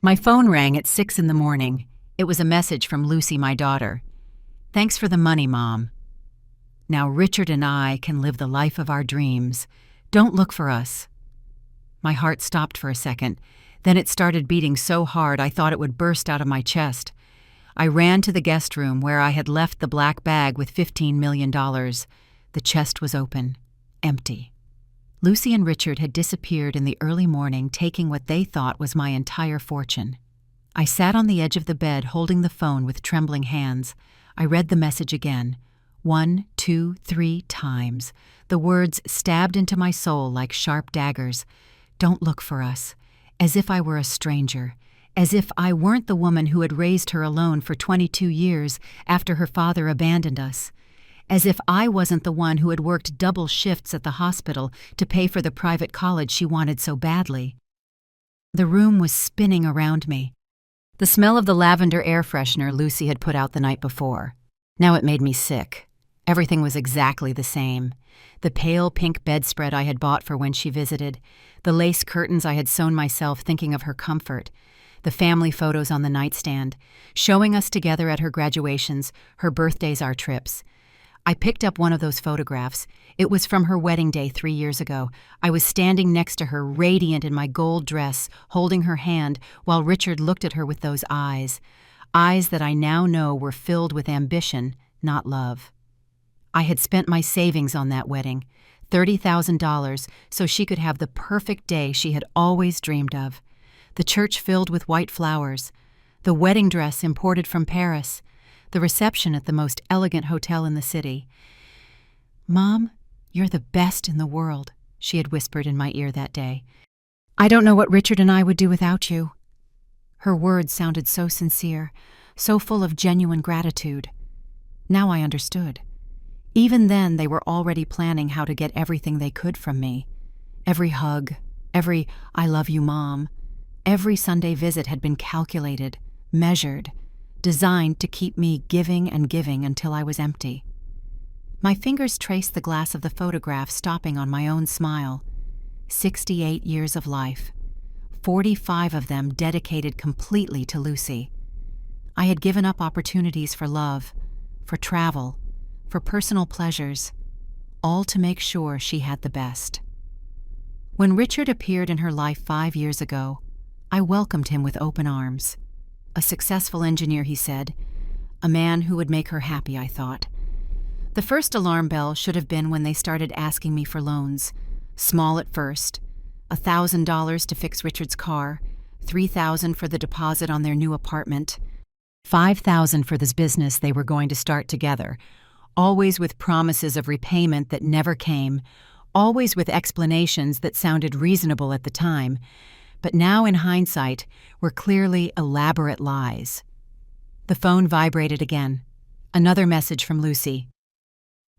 My phone rang at 6 in the morning. It was a message from Lucy, my daughter. "Thanks for the money, Mom. Now Richard and I can live the life of our dreams. Don't look for us." My heart stopped for a second. Then it started beating so hard I thought it would burst out of my chest. I ran to the guest room where I had left the black bag with $15 million. The chest was open, empty. Lucy and Richard had disappeared in the early morning, taking what they thought was my entire fortune. I sat on the edge of the bed holding the phone with trembling hands. I read the message again, 1, 2, 3 times. The words stabbed into my soul like sharp daggers. Don't look for us. As if I were a stranger. As if I weren't the woman who had raised her alone for 22 years after her father abandoned us. As if I wasn't the one who had worked double shifts at the hospital to pay for the private college she wanted so badly. The room was spinning around me. The smell of the lavender air freshener Lucy had put out the night before. Now it made me sick. Everything was exactly the same. The pale pink bedspread I had bought for when she visited, the lace curtains I had sewn myself thinking of her comfort, the family photos on the nightstand, showing us together at her graduations, her birthdays, our trips. I picked up one of those photographs. It was from her wedding day 3 years ago. I was standing next to her, radiant in my gold dress, holding her hand, while Richard looked at her with those eyes that I now know were filled with ambition, not love. I had spent my savings on that wedding, $30,000, so she could have the perfect day she had always dreamed of. The church filled with white flowers, the wedding dress imported from Paris, the reception at the most elegant hotel in the city. "Mom, you're the best in the world," she had whispered in my ear that day. "I don't know what Richard and I would do without you." Her words sounded so sincere, so full of genuine gratitude. Now I understood. Even then, they were already planning how to get everything they could from me. Every hug, every "I love you, Mom," every Sunday visit had been calculated, measured, designed to keep me giving and giving until I was empty. My fingers traced the glass of the photograph, stopping on my own smile. 68 years of life, 45 of them dedicated completely to Lucy. I had given up opportunities for love, for travel, for personal pleasures, all to make sure she had the best. When Richard appeared in her life 5 years ago, I welcomed him with open arms. A successful engineer, he said. A man who would make her happy, I thought. The first alarm bell should have been when they started asking me for loans. Small at first. $1,000 to fix Richard's car, $3,000 for the deposit on their new apartment, $5,000 for this business they were going to start together, always with promises of repayment that never came, always with explanations that sounded reasonable at the time, but now in hindsight were clearly elaborate lies. The phone vibrated again. Another message from Lucy.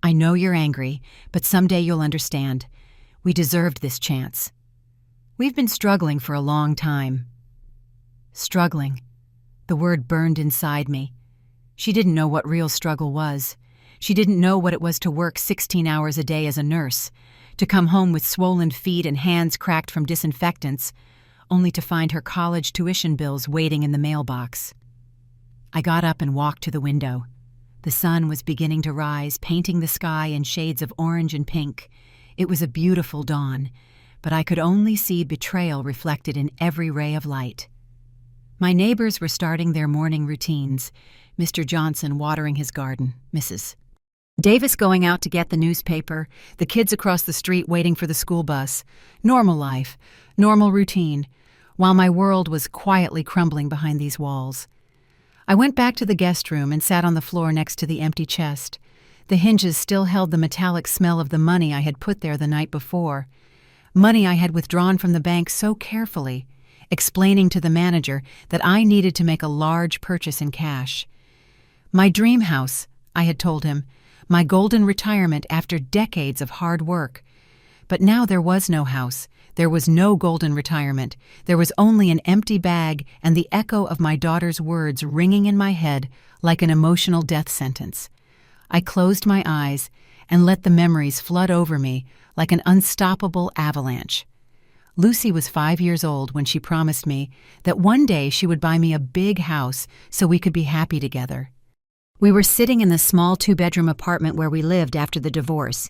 "I know you're angry, but someday you'll understand. We deserved this chance. We've been struggling for a long time." Struggling. The word burned inside me. She didn't know what real struggle was. She didn't know what it was to work 16 hours a day as a nurse, to come home with swollen feet and hands cracked from disinfectants, only to find her college tuition bills waiting in the mailbox. I got up and walked to the window. The sun was beginning to rise, painting the sky in shades of orange and pink. It was a beautiful dawn, but I could only see betrayal reflected in every ray of light. My neighbors were starting their morning routines, Mr. Johnson watering his garden, Mrs. Davis going out to get the newspaper, the kids across the street waiting for the school bus. Normal life, normal routine, while my world was quietly crumbling behind these walls. I went back to the guest room and sat on the floor next to the empty chest. The hinges still held the metallic smell of the money I had put there the night before. Money I had withdrawn from the bank so carefully, explaining to the manager that I needed to make a large purchase in cash. My dream house, I had told him, my golden retirement after decades of hard work. But now there was no house. There was no golden retirement. There was only an empty bag and the echo of my daughter's words ringing in my head like an emotional death sentence. I closed my eyes and let the memories flood over me like an unstoppable avalanche. Lucy was 5 years old when she promised me that one day she would buy me a big house so we could be happy together. We were sitting in the small 2-bedroom apartment where we lived after the divorce,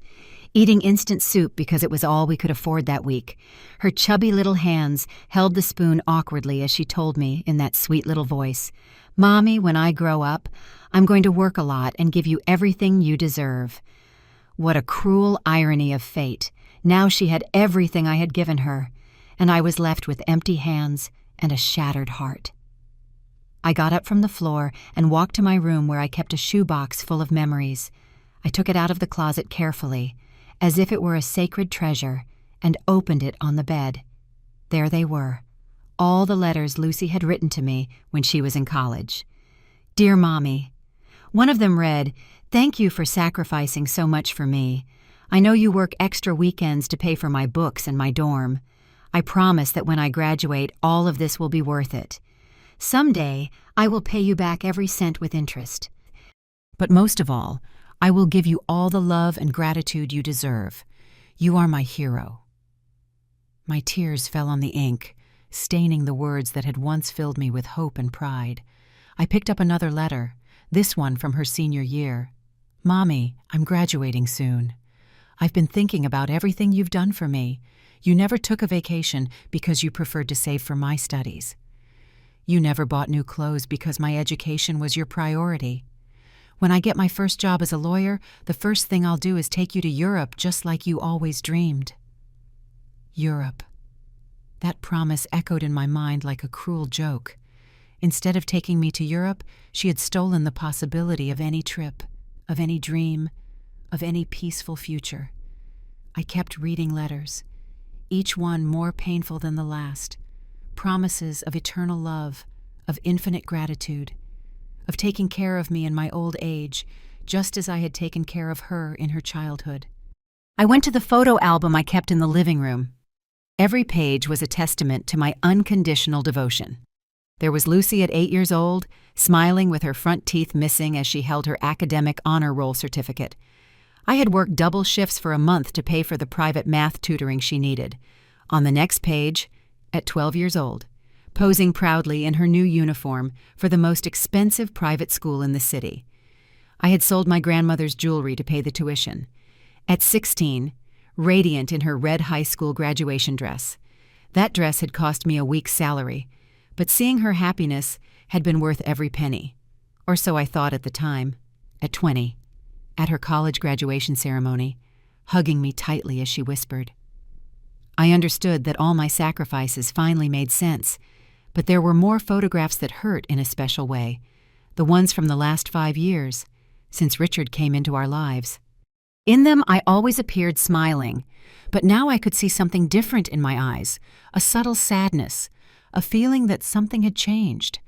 eating instant soup because it was all we could afford that week. Her chubby little hands held the spoon awkwardly as she told me in that sweet little voice, "Mommy, when I grow up, I'm going to work a lot and give you everything you deserve." What a cruel irony of fate. Now she had everything I had given her, and I was left with empty hands and a shattered heart. I got up from the floor and walked to my room where I kept a shoebox full of memories. I took it out of the closet carefully, as if it were a sacred treasure, and opened it on the bed. There they were, all the letters Lucy had written to me when she was in college. "Dear Mommy." One of them read, "Thank you for sacrificing so much for me. I know you work extra weekends to pay for my books and my dorm. I promise that when I graduate, all of this will be worth it. Someday, I will pay you back every cent with interest. But most of all, I will give you all the love and gratitude you deserve. You are my hero." My tears fell on the ink, staining the words that had once filled me with hope and pride. I picked up another letter, this one from her senior year. "Mommy, I'm graduating soon. I've been thinking about everything you've done for me. You never took a vacation because you preferred to save for my studies. You never bought new clothes because my education was your priority. When I get my first job as a lawyer, the first thing I'll do is take you to Europe just like you always dreamed." Europe. That promise echoed in my mind like a cruel joke. Instead of taking me to Europe, she had stolen the possibility of any trip, of any dream, of any peaceful future. I kept reading letters, each one more painful than the last. Promises of eternal love, of infinite gratitude, of taking care of me in my old age, just as I had taken care of her in her childhood. I went to the photo album I kept in the living room. Every page was a testament to my unconditional devotion. There was Lucy at 8 years old, smiling with her front teeth missing as she held her academic honor roll certificate. I had worked double shifts for a month to pay for the private math tutoring she needed. On the next page, at 12 years old, posing proudly in her new uniform for the most expensive private school in the city. I had sold my grandmother's jewelry to pay the tuition. At 16, radiant in her red high school graduation dress. That dress had cost me a week's salary, but seeing her happiness had been worth every penny. Or so I thought at the time. At 20, at her college graduation ceremony, hugging me tightly as she whispered. I understood that all my sacrifices finally made sense, but there were more photographs that hurt in a special way, the ones from the last 5 years, since Richard came into our lives. In them, I always appeared smiling, but now I could see something different in my eyes, a subtle sadness, a feeling that something had changed.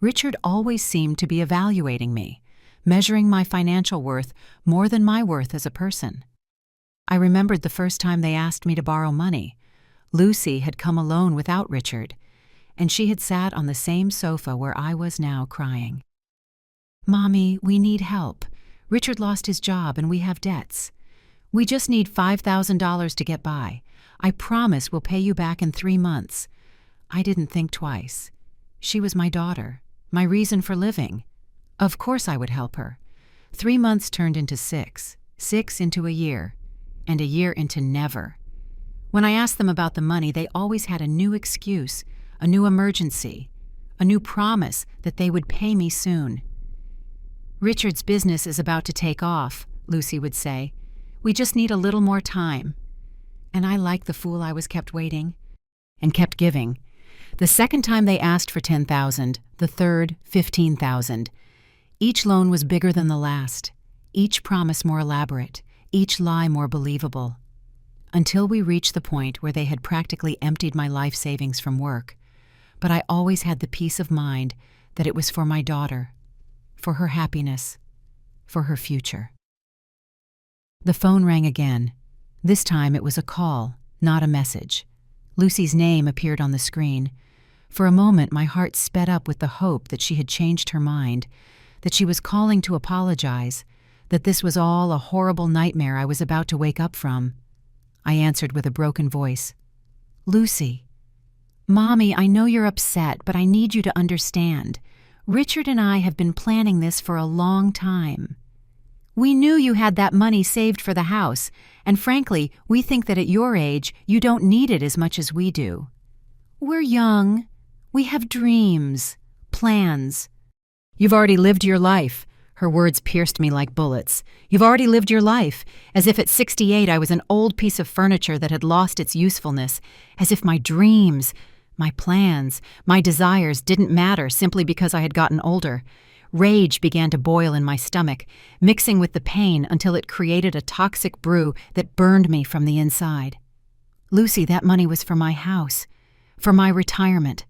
Richard always seemed to be evaluating me, measuring my financial worth more than my worth as a person. I remembered the first time they asked me to borrow money. Lucy had come alone without Richard, and she had sat on the same sofa where I was now crying. "Mommy, we need help. Richard lost his job and we have debts. We just need $5,000 to get by. I promise we'll pay you back in 3 months. I didn't think twice. She was my daughter, my reason for living. Of course I would help her. 3 months turned into 6, 6 into a year, and a year into never. When I asked them about the money, they always had a new excuse, a new emergency, a new promise that they would pay me soon. "Richard's business is about to take off," Lucy would say. "We just need a little more time." And I liked the fool I was kept waiting and kept giving. The second time they asked for $10,000, the third, $15,000. Each loan was bigger than the last, each promise more elaborate, each lie more believable. Until we reached the point where they had practically emptied my life savings from work. But I always had the peace of mind that it was for my daughter, for her happiness, for her future. The phone rang again. This time it was a call, not a message. Lucy's name appeared on the screen. For a moment my heart sped up with the hope that she had changed her mind, that she was calling to apologize, that this was all a horrible nightmare I was about to wake up from. I answered with a broken voice. Lucy. Mommy, I know you're upset, but I need you to understand. Richard and I have been planning this for a long time. We knew you had that money saved for the house, and frankly, we think that at your age, you don't need it as much as we do. We're young. We have dreams, plans. You've already lived your life. Her words pierced me like bullets. You've already lived your life, as if at 68 I was an old piece of furniture that had lost its usefulness, as if my dreams, my plans, my desires didn't matter simply because I had gotten older. Rage began to boil in my stomach, mixing with the pain until it created a toxic brew that burned me from the inside. Lucy, that money was for my house, for my retirement.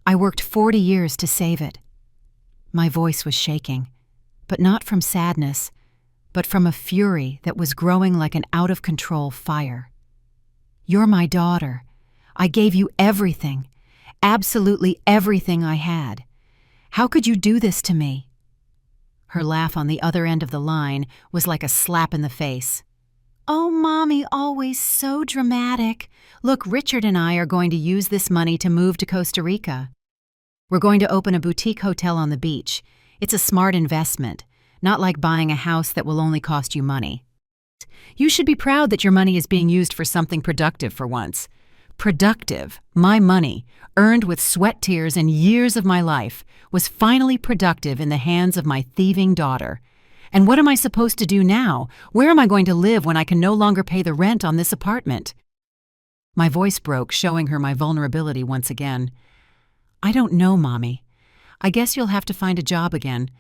I worked 40 years to save it. My voice was shaking, but not from sadness, but from a fury that was growing like an out-of-control fire. You're my daughter. I gave you everything, absolutely everything I had. How could you do this to me? Her laugh on the other end of the line was like a slap in the face. Oh, Mommy, always so dramatic. Look, Richard and I are going to use this money to move to Costa Rica. We're going to open a boutique hotel on the beach. It's a smart investment, not like buying a house that will only cost you money. You should be proud that your money is being used for something productive for once. Productive, my money, earned with sweat, tears, and years of my life, was finally productive in the hands of my thieving daughter. And what am I supposed to do now? Where am I going to live when I can no longer pay the rent on this apartment? My voice broke, showing her my vulnerability once again. I don't know, Mommy. I guess you'll have to find a job again,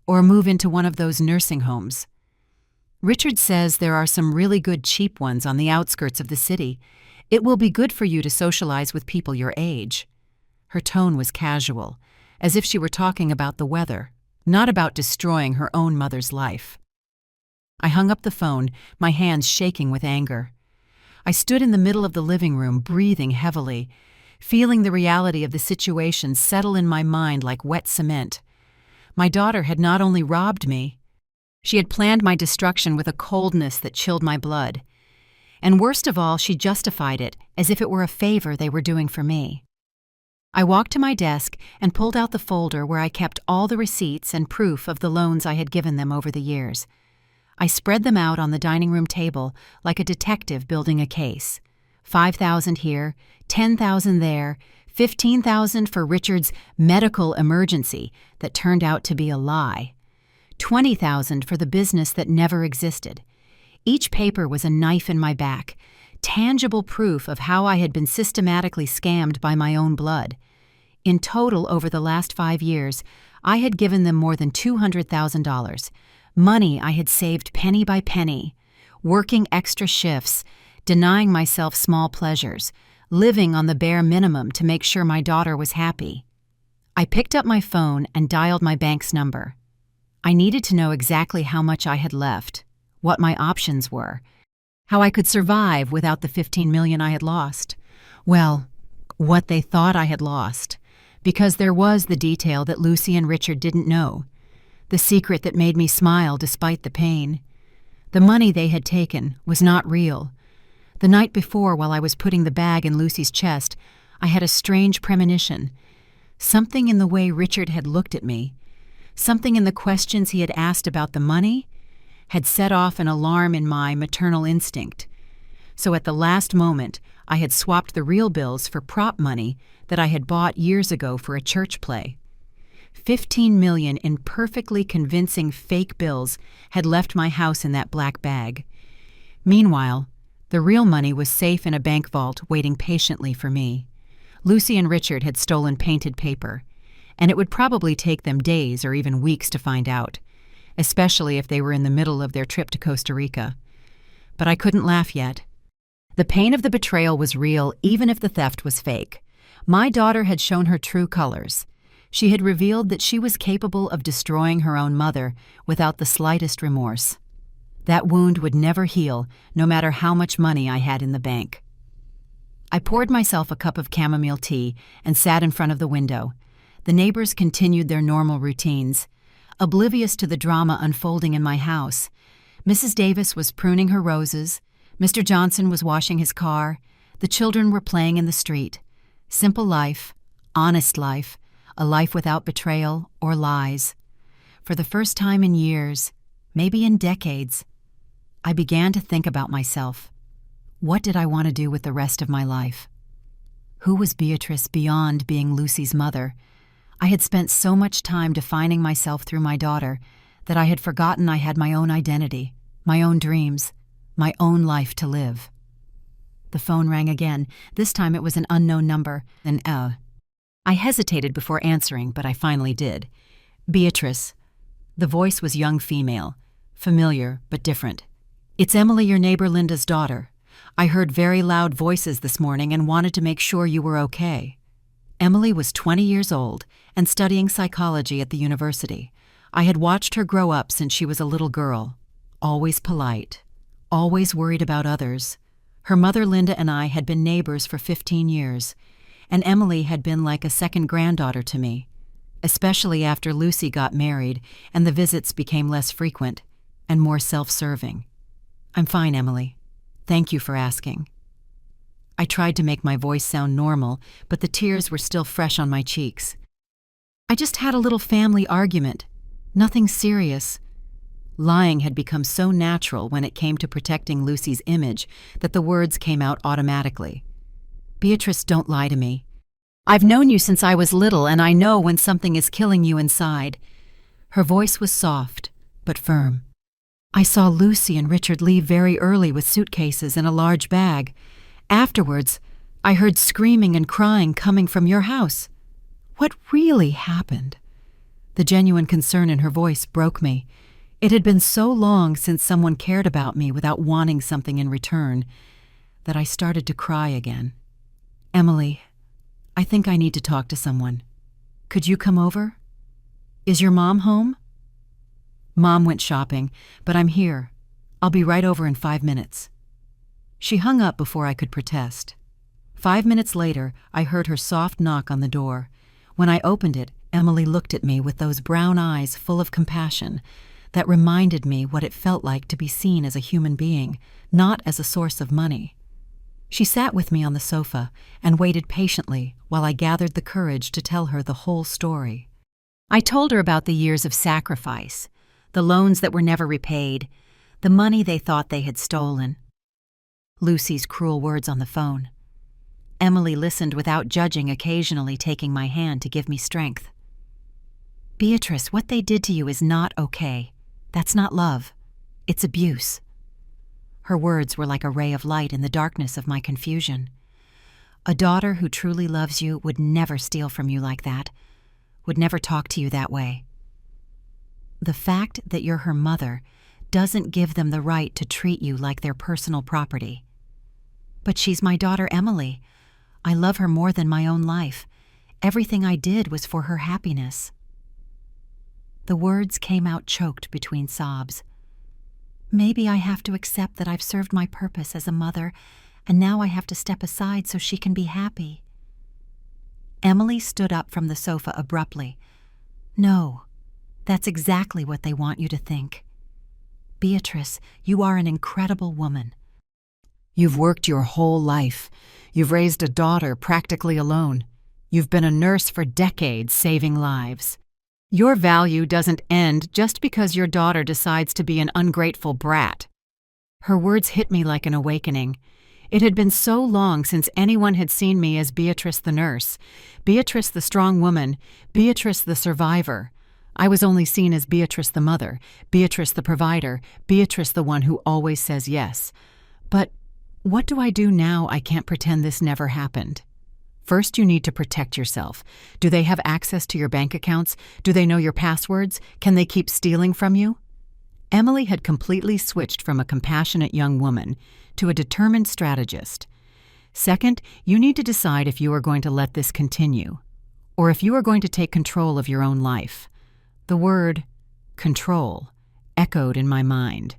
or move into one of those nursing homes. Richard says there are some really good cheap ones on the outskirts of the city. It will be good for you to socialize with people your age. Her tone was casual, as if she were talking about the weather, not about destroying her own mother's life. I hung up the phone, my hands shaking with anger. I stood in the middle of the living room, breathing heavily, feeling the reality of the situation settle in my mind like wet cement. My daughter had not only robbed me, she had planned my destruction with a coldness that chilled my blood. And worst of all, she justified it as if it were a favor they were doing for me. I walked to my desk and pulled out the folder where I kept all the receipts and proof of the loans I had given them over the years. I spread them out on the dining room table like a detective building a case. 5,000 here, 10,000 there, 15,000 for Richard's medical emergency that turned out to be a lie. 20,000 for the business that never existed. Each paper was a knife in my back, tangible proof of how I had been systematically scammed by my own blood. In total, over the last 5 years, I had given them more than $200,000, money I had saved penny by penny, working extra shifts, denying myself small pleasures, living on the bare minimum to make sure my daughter was happy. I picked up my phone and dialed my bank's number. I needed to know exactly how much I had left, what my options were, how I could survive without the $15 million I had lost. Well, what they thought I had lost, because there was the detail that Lucy and Richard didn't know, the secret that made me smile despite the pain. The money they had taken was not real. The night before, while I was putting the bag in Lucy's chest, I had a strange premonition. Something in the way Richard had looked at me, something in the questions he had asked about the money, had set off an alarm in my maternal instinct. So at the last moment, I had swapped the real bills for prop money that I had bought years ago for a church play. 15 million in perfectly convincing fake bills had left my house in that black bag. Meanwhile, the real money was safe in a bank vault waiting patiently for me. Lucy and Richard had stolen painted paper, and it would probably take them days or even weeks to find out, especially if they were in the middle of their trip to Costa Rica. But I couldn't laugh yet. The pain of the betrayal was real, even if the theft was fake. My daughter had shown her true colors. She had revealed that she was capable of destroying her own mother without the slightest remorse. That wound would never heal, no matter how much money I had in the bank. I poured myself a cup of chamomile tea and sat in front of the window. The neighbors continued their normal routines, oblivious to the drama unfolding in my house. Mrs. Davis was pruning her roses, Mr. Johnson was washing his car, The children were playing in the street. Simple life, honest life, a life without betrayal or lies. For the first time in years, maybe in decades, I began to think about myself. What did I want to do with the rest of my life? Who was Beatrice beyond being Lucy's mother? I had spent so much time defining myself through my daughter that I had forgotten I had my own identity, my own dreams, my own life to live. The phone rang again. This time it was an unknown number, I hesitated before answering, but I finally did. Beatrice. The voice was young female, familiar but different. It's Emily, your neighbor Linda's daughter. I heard very loud voices this morning and wanted to make sure you were okay. Emily was 20 years old and studying psychology at the university. I had watched her grow up since she was a little girl, always polite, always worried about others. Her mother Linda and I had been neighbors for 15 years, and Emily had been like a second granddaughter to me, especially after Lucy got married and the visits became less frequent and more self-serving. I'm fine, Emily. Thank you for asking. I tried to make my voice sound normal, but the tears were still fresh on my cheeks. I just had a little family argument. Nothing serious. Lying had become so natural when it came to protecting Lucy's image that the words came out automatically. Beatrice, don't lie to me. I've known you since I was little, and I know when something is killing you inside. Her voice was soft, but firm. I saw Lucy and Richard leave very early with suitcases and a large bag. Afterwards, I heard screaming and crying coming from your house. What really happened? The genuine concern in her voice broke me. It had been so long since someone cared about me without wanting something in return that I started to cry again. Emily, I think I need to talk to someone. Could you come over? Is your mom home? Mom went shopping, but I'm here. I'll be right over in 5 minutes. She hung up before I could protest. 5 minutes later, I heard her soft knock on the door. When I opened it, Emily looked at me with those brown eyes full of compassion that reminded me what it felt like to be seen as a human being, not as a source of money. She sat with me on the sofa and waited patiently while I gathered the courage to tell her the whole story. I told her about the years of sacrifice, the loans that were never repaid, the money they thought they had stolen. Lucy's cruel words on the phone. Emily listened without judging, occasionally taking my hand to give me strength. Beatrice, what they did to you is not okay. That's not love. It's abuse. Her words were like a ray of light in the darkness of my confusion. A daughter who truly loves you would never steal from you like that, would never talk to you that way. The fact that you're her mother doesn't give them the right to treat you like their personal property. But she's my daughter, Emily. I love her more than my own life. Everything I did was for her happiness. The words came out choked between sobs. Maybe I have to accept that I've served my purpose as a mother, and now I have to step aside so she can be happy. Emily stood up from the sofa abruptly. No, that's exactly what they want you to think. Beatrice, you are an incredible woman. You've worked your whole life. You've raised a daughter practically alone. You've been a nurse for decades, saving lives. Your value doesn't end just because your daughter decides to be an ungrateful brat. Her words hit me like an awakening. It had been so long since anyone had seen me as Beatrice the nurse, Beatrice the strong woman, Beatrice the survivor. I was only seen as Beatrice the mother, Beatrice the provider, Beatrice the one who always says yes. But what do I do now? I can't pretend this never happened. First, you need to protect yourself. Do they have access to your bank accounts? Do they know your passwords? Can they keep stealing from you? Emily had completely switched from a compassionate young woman to a determined strategist. Second, you need to decide if you are going to let this continue, or if you are going to take control of your own life. The word control echoed in my mind.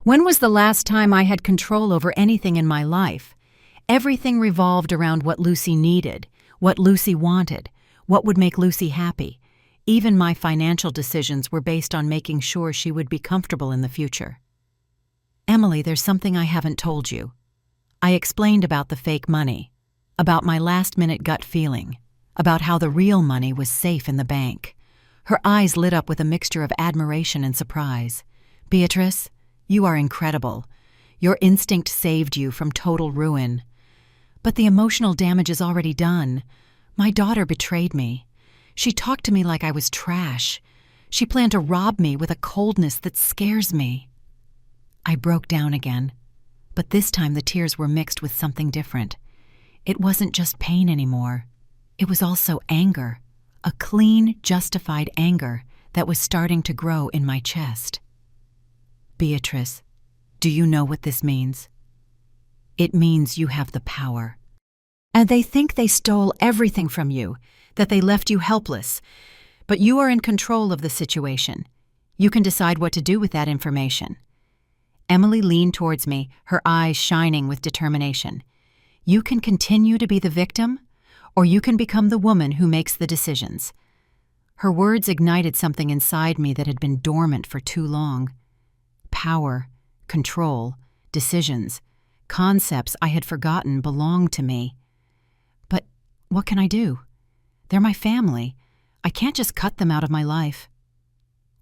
When was the last time I had control over anything in my life? Everything revolved around what Lucy needed, what Lucy wanted, what would make Lucy happy. Even my financial decisions were based on making sure she would be comfortable in the future. Emily, there's something I haven't told you. I explained about the fake money, about my last-minute gut feeling, about how the real money was safe in the bank. Her eyes lit up with a mixture of admiration and surprise. "Beatrice, you are incredible. Your instinct saved you from total ruin. But the emotional damage is already done. My daughter betrayed me. She talked to me like I was trash. She planned to rob me with a coldness that scares me." I broke down again, but this time the tears were mixed with something different. It wasn't just pain anymore. It was also anger, a clean, justified anger that was starting to grow in my chest. "Beatrice, do you know what this means? It means you have the power. And they think they stole everything from you, that they left you helpless. But you are in control of the situation. You can decide what to do with that information." Emily leaned towards me, her eyes shining with determination. "You can continue to be the victim, or you can become the woman who makes the decisions." Her words ignited something inside me that had been dormant for too long. Power, control, decisions, concepts I had forgotten belonged to me. But what can I do? They're my family. I can't just cut them out of my life.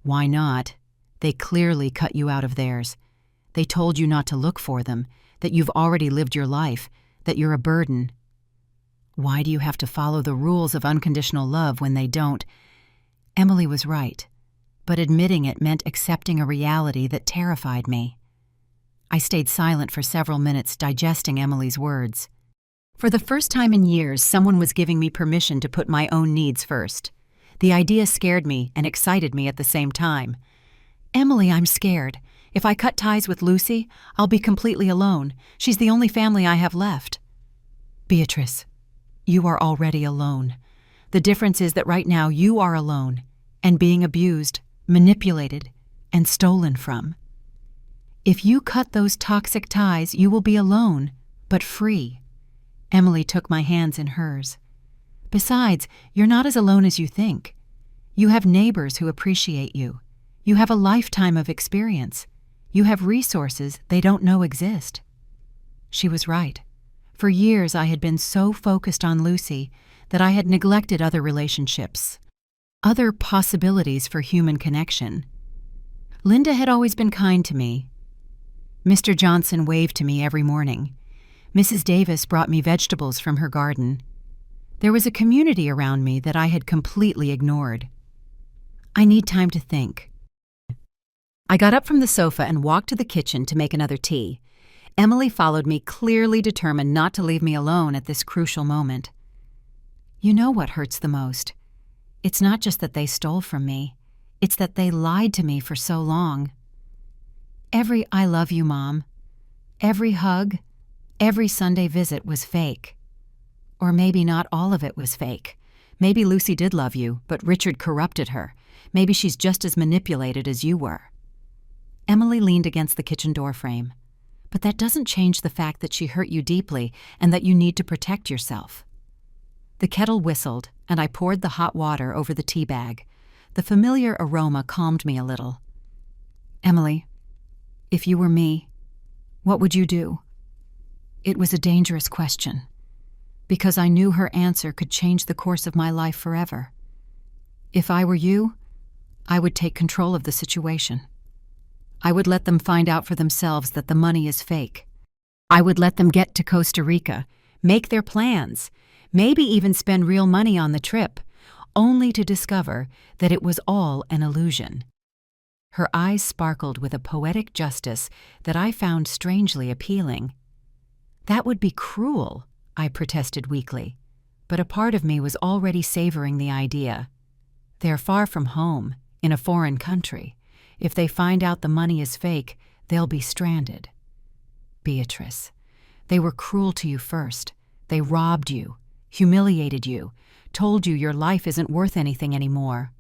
"Why not? They clearly cut you out of theirs. They told you not to look for them, that you've already lived your life, that you're a burden. Why do you have to follow the rules of unconditional love when they don't?" Emily was right, but admitting it meant accepting a reality that terrified me. I stayed silent for several minutes, digesting Emily's words. For the first time in years, someone was giving me permission to put my own needs first. The idea scared me and excited me at the same time. "Emily, I'm scared. If I cut ties with Lucy, I'll be completely alone. She's the only family I have left." "Beatrice, you are already alone. The difference is that right now you are alone and being abused, manipulated, and stolen from. If you cut those toxic ties, you will be alone, but free." Emily took my hands in hers. "Besides, you're not as alone as you think. You have neighbors who appreciate you. You have a lifetime of experience. You have resources they don't know exist." She was right. For years I had been so focused on Lucy that I had neglected other relationships, other possibilities for human connection. Linda had always been kind to me. Mr. Johnson waved to me every morning. Mrs. Davis brought me vegetables from her garden. There was a community around me that I had completely ignored. "I need time to think." I got up from the sofa and walked to the kitchen to make another tea. Emily followed me, clearly determined not to leave me alone at this crucial moment. "You know what hurts the most? It's not just that they stole from me. It's that they lied to me for so long. Every 'I love you, Mom,' every hug, every Sunday visit was fake. Or maybe not all of it was fake. Maybe Lucy did love you, but Richard corrupted her. Maybe she's just as manipulated as you were." Emily leaned against the kitchen door frame. "But that doesn't change the fact that she hurt you deeply and that you need to protect yourself." The kettle whistled, and I poured the hot water over the tea bag. The familiar aroma calmed me a little. "Emily, if you were me, what would you do?" It was a dangerous question, because I knew her answer could change the course of my life forever. "If I were you, I would take control of the situation. I would let them find out for themselves that the money is fake. I would let them get to Costa Rica, make their plans, maybe even spend real money on the trip, only to discover that it was all an illusion." Her eyes sparkled with a poetic justice that I found strangely appealing. "That would be cruel," I protested weakly, but a part of me was already savoring the idea. They're far from home, in a foreign country. If they find out the money is fake, they'll be stranded. "Beatrice, they were cruel to you first. They robbed you, humiliated you, told you your life isn't worth anything anymore.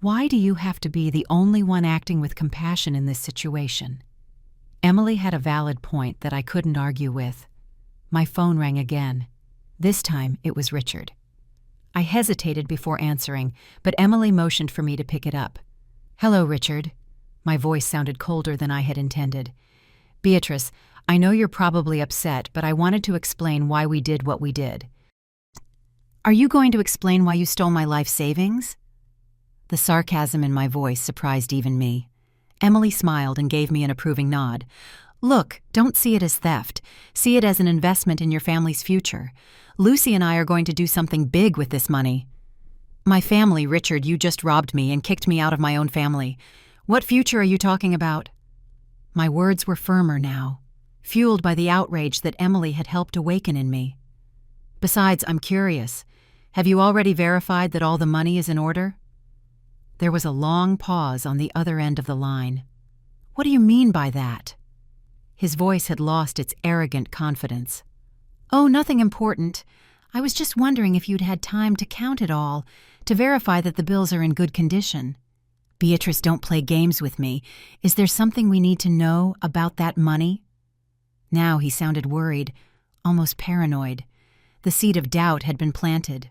Why do you have to be the only one acting with compassion in this situation?" Emily had a valid point that I couldn't argue with. My phone rang again. This time it was Richard. I hesitated before answering, but Emily motioned for me to pick it up. "Hello, Richard." My voice sounded colder than I had intended. "Beatrice, I know you're probably upset, but I wanted to explain why we did what we did. Are you going to explain why you stole my life savings? The sarcasm in my voice surprised even me. Emily smiled and gave me an approving nod. Look, don't see it as theft. See it as an investment in your family's future. Lucy and I are going to do something big with this money. My family, Richard, you just robbed me and kicked me out of my own family. What future are you talking about? My words were firmer now, fueled by the outrage that Emily had helped awaken in me. Besides, I'm curious. Have you already verified that all the money is in order? There was a long pause on the other end of the line. What do you mean by that? His voice had lost its arrogant confidence. Oh, nothing important. I was just wondering if you'd had time to count it all, to verify that the bills are in good condition. Beatrice, don't play games with me. Is there something we need to know about that money? Now he sounded worried, almost paranoid. The seed of doubt had been planted.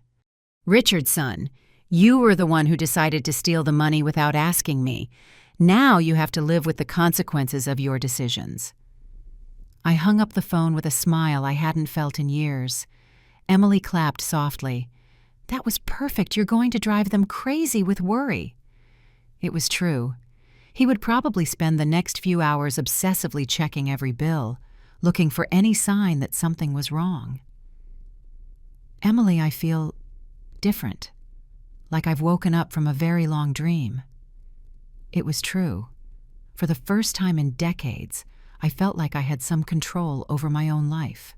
Richard, son, you were the one who decided to steal the money without asking me. Now you have to live with the consequences of your decisions. I hung up the phone with a smile I hadn't felt in years. Emily clapped softly. That was perfect. You're going to drive them crazy with worry. It was true. He would probably spend the next few hours obsessively checking every bill, looking for any sign that something was wrong. Emily, I feel different, like I've woken up from a very long dream. It was true. For the first time in decades, I felt like I had some control over my own life.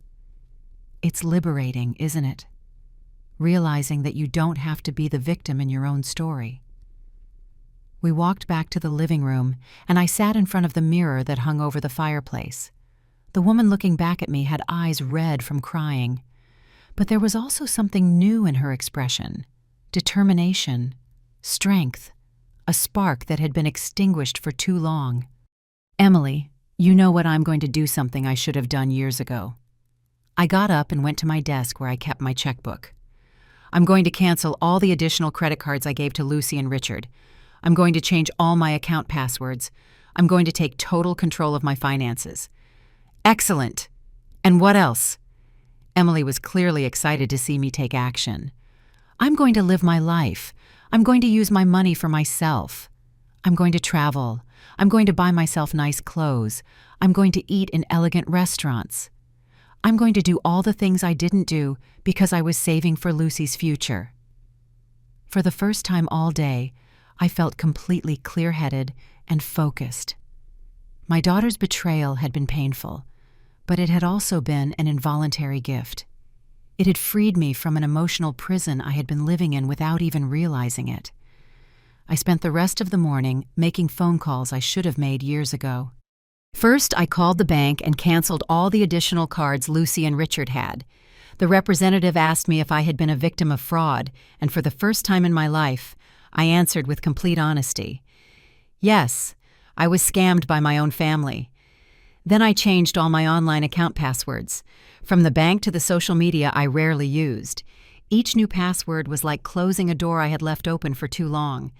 It's liberating, isn't it? Realizing that you don't have to be the victim in your own story. We walked back to the living room, and I sat in front of the mirror that hung over the fireplace. The woman looking back at me had eyes red from crying. But there was also something new in her expression. Determination, strength, a spark that had been extinguished for too long. Emily, you know what, I'm going to do something I should have done years ago. I got up and went to my desk where I kept my checkbook. I'm going to cancel all the additional credit cards I gave to Lucy and Richard. I'm going to change all my account passwords. I'm going to take total control of my finances. Excellent. And what else? Emily was clearly excited to see me take action. I'm going to live my life. I'm going to use my money for myself. I'm going to travel. I'm going to buy myself nice clothes. I'm going to eat in elegant restaurants. I'm going to do all the things I didn't do because I was saving for Lucy's future. For the first time all day, I felt completely clear-headed and focused. My daughter's betrayal had been painful, but it had also been an involuntary gift. It had freed me from an emotional prison I had been living in without even realizing it. I spent the rest of the morning making phone calls I should have made years ago. First, I called the bank and canceled all the additional cards Lucy and Richard had. The representative asked me if I had been a victim of fraud, and for the first time in my life, I answered with complete honesty. Yes, I was scammed by my own family. Then I changed all my online account passwords. From the bank to the social media I rarely used. Each new password was like closing a door I had left open for too long.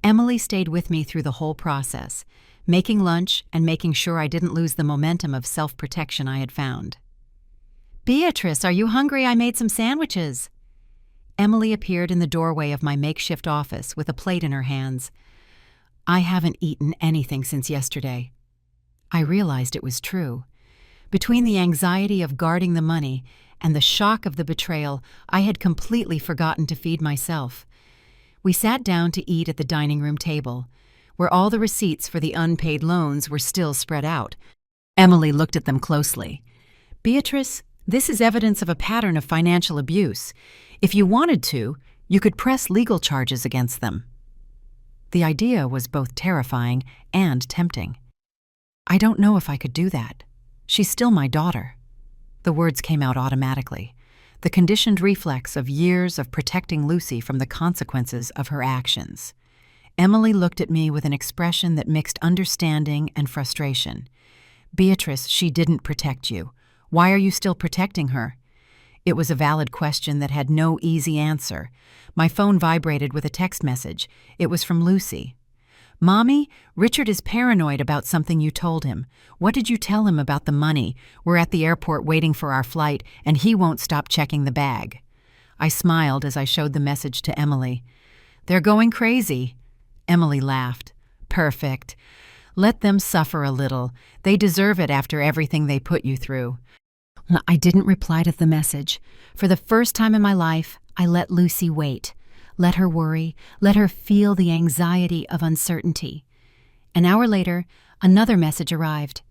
Emily stayed with me through the whole process, making lunch and making sure I didn't lose the momentum of self-protection I had found. Beatrice, are you hungry? I made some sandwiches. Emily appeared in the doorway of my makeshift office with a plate in her hands. I haven't eaten anything since yesterday. I realized it was true. Between the anxiety of guarding the money and the shock of the betrayal, I had completely forgotten to feed myself. We sat down to eat at the dining room table, where all the receipts for the unpaid loans were still spread out. Emily looked at them closely. Beatrice, this is evidence of a pattern of financial abuse. If you wanted to, you could press legal charges against them. The idea was both terrifying and tempting. I don't know if I could do that. She's still my daughter. The words came out automatically, the conditioned reflex of years of protecting Lucy from the consequences of her actions. Emily looked at me with an expression that mixed understanding and frustration. Beatrice, she didn't protect you. Why are you still protecting her? It was a valid question that had no easy answer. My phone vibrated with a text message. It was from Lucy. "Mommy, Richard is paranoid about something you told him. What did you tell him about the money? We're at the airport waiting for our flight, and he won't stop checking the bag." I smiled as I showed the message to Emily. "They're going crazy." Emily laughed. "Perfect. Let them suffer a little. They deserve it after everything they put you through." I didn't reply to the message. For the first time in my life, I let Lucy wait. Let her worry. Let her feel the anxiety of uncertainty. An hour later, another message arrived.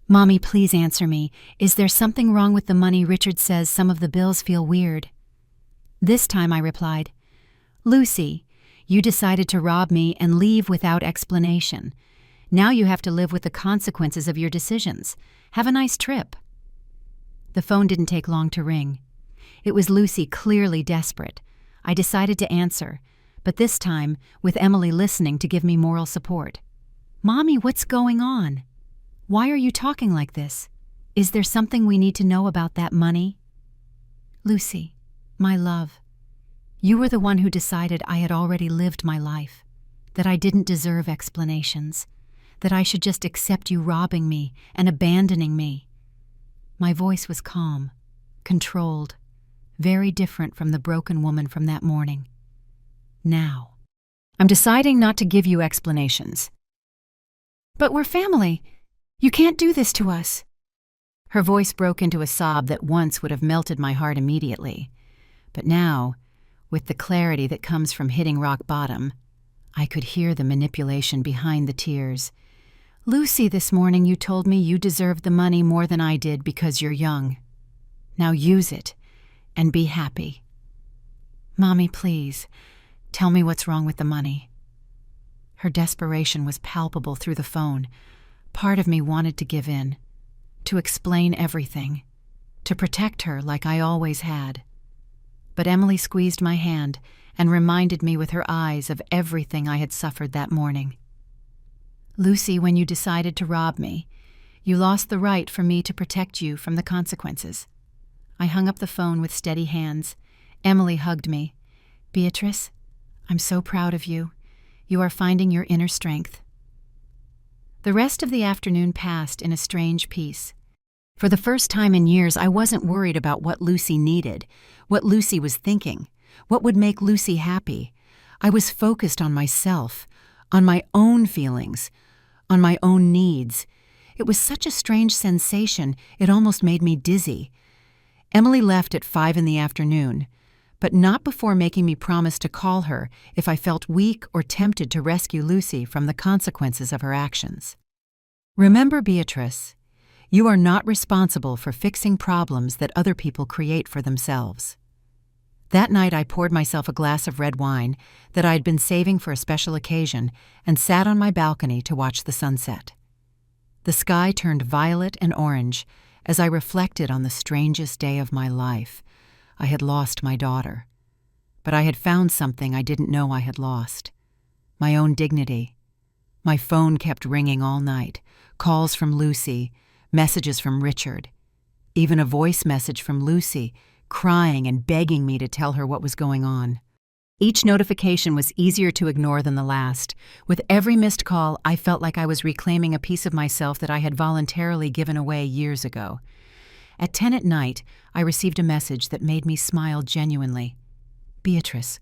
"Mommy, please answer me. Is there something wrong with the money? Richard says some of the bills feel weird." This time I replied, "Lucy, you decided to rob me and leave without explanation. Now you have to live with the consequences of your decisions. Have a nice trip." The phone didn't take long to ring. It was Lucy, clearly desperate. I decided to answer, but this time with Emily listening to give me moral support. "Mommy, what's going on? Why are you talking like this? Is there something we need to know about that money?" "Lucy, my love, you were the one who decided I had already lived my life, that I didn't deserve explanations, that I should just accept you robbing me and abandoning me." My voice was calm, controlled, very different from the broken woman from that morning. "Now, I'm deciding not to give you explanations." "But we're family. You can't do this to us." Her voice broke into a sob that once would have melted my heart immediately. But now, with the clarity that comes from hitting rock bottom, I could hear the manipulation behind the tears. "Lucy, this morning you told me you deserved the money more than I did because you're young. Now use it and be happy." "Mommy, please, tell me what's wrong with the money." Her desperation was palpable through the phone. Part of me wanted to give in, to explain everything, to protect her like I always had. But Emily squeezed my hand and reminded me with her eyes of everything I had suffered that morning. "Lucy, when you decided to rob me, you lost the right for me to protect you from the consequences." I hung up the phone with steady hands. Emily hugged me. "Beatrice, I'm so proud of you. You are finding your inner strength." The rest of the afternoon passed in a strange peace. For the first time in years, I wasn't worried about what Lucy needed, what Lucy was thinking, what would make Lucy happy. I was focused on myself, on my own feelings, on my own needs. It was such a strange sensation, it almost made me dizzy. Emily left at 5 in the afternoon, but not before making me promise to call her if I felt weak or tempted to rescue Lucy from the consequences of her actions. "Remember, Beatrice, you are not responsible for fixing problems that other people create for themselves." That night I poured myself a glass of red wine that I had been saving for a special occasion and sat on my balcony to watch the sunset. The sky turned violet and orange as I reflected on the strangest day of my life. I had lost my daughter, but I had found something I didn't know I had lost: my own dignity. My phone kept ringing all night, calls from Lucy, messages from Richard, even a voice message from Lucy, crying and begging me to tell her what was going on. Each notification was easier to ignore than the last. With every missed call, I felt like I was reclaiming a piece of myself that I had voluntarily given away years ago. At 10 at night, I received a message that made me smile genuinely. "Beatrice,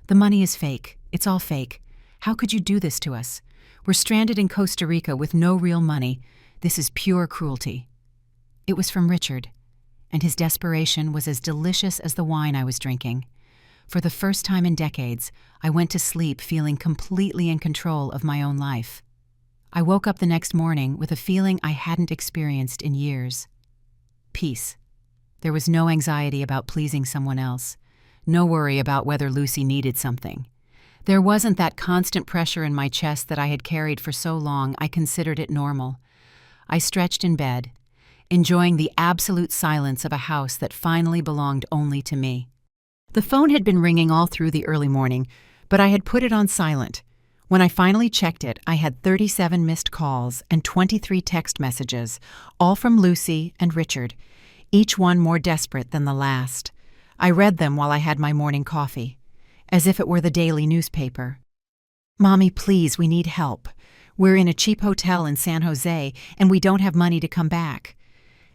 the money is fake. It's all fake. How could you do this to us? We're stranded in Costa Rica with no real money. This is pure cruelty." It was from Richard, and his desperation was as delicious as the wine I was drinking. For the first time in decades, I went to sleep feeling completely in control of my own life. I woke up the next morning with a feeling I hadn't experienced in years. Peace. There was no anxiety about pleasing someone else, no worry about whether Lucy needed something. There wasn't that constant pressure in my chest that I had carried for so long I considered it normal. I stretched in bed, enjoying the absolute silence of a house that finally belonged only to me. The phone had been ringing all through the early morning, but I had put it on silent. When I finally checked it, I had 37 missed calls and 23 text messages, all from Lucy and Richard, each one more desperate than the last. I read them while I had my morning coffee, as if it were the daily newspaper. Mommy, please, we need help. We're in a cheap hotel in San Jose, and we don't have money to come back.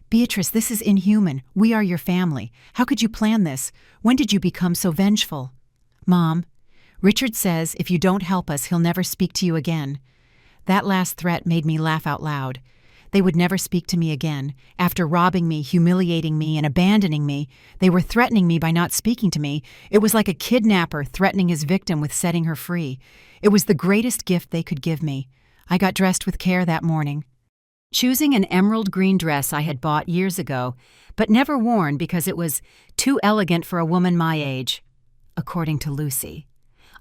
Beatrice, this is inhuman. We are your family. How could you plan this? When did you become so vengeful? Mom, Richard says if you don't help us, he'll never speak to you again. That last threat made me laugh out loud. They would never speak to me again. After robbing me, humiliating me, and abandoning me, they were threatening me by not speaking to me. It was like a kidnapper threatening his victim with setting her free. It was the greatest gift they could give me. I got dressed with care that morning, choosing an emerald green dress I had bought years ago, but never worn because it was too elegant for a woman my age, according to Lucy.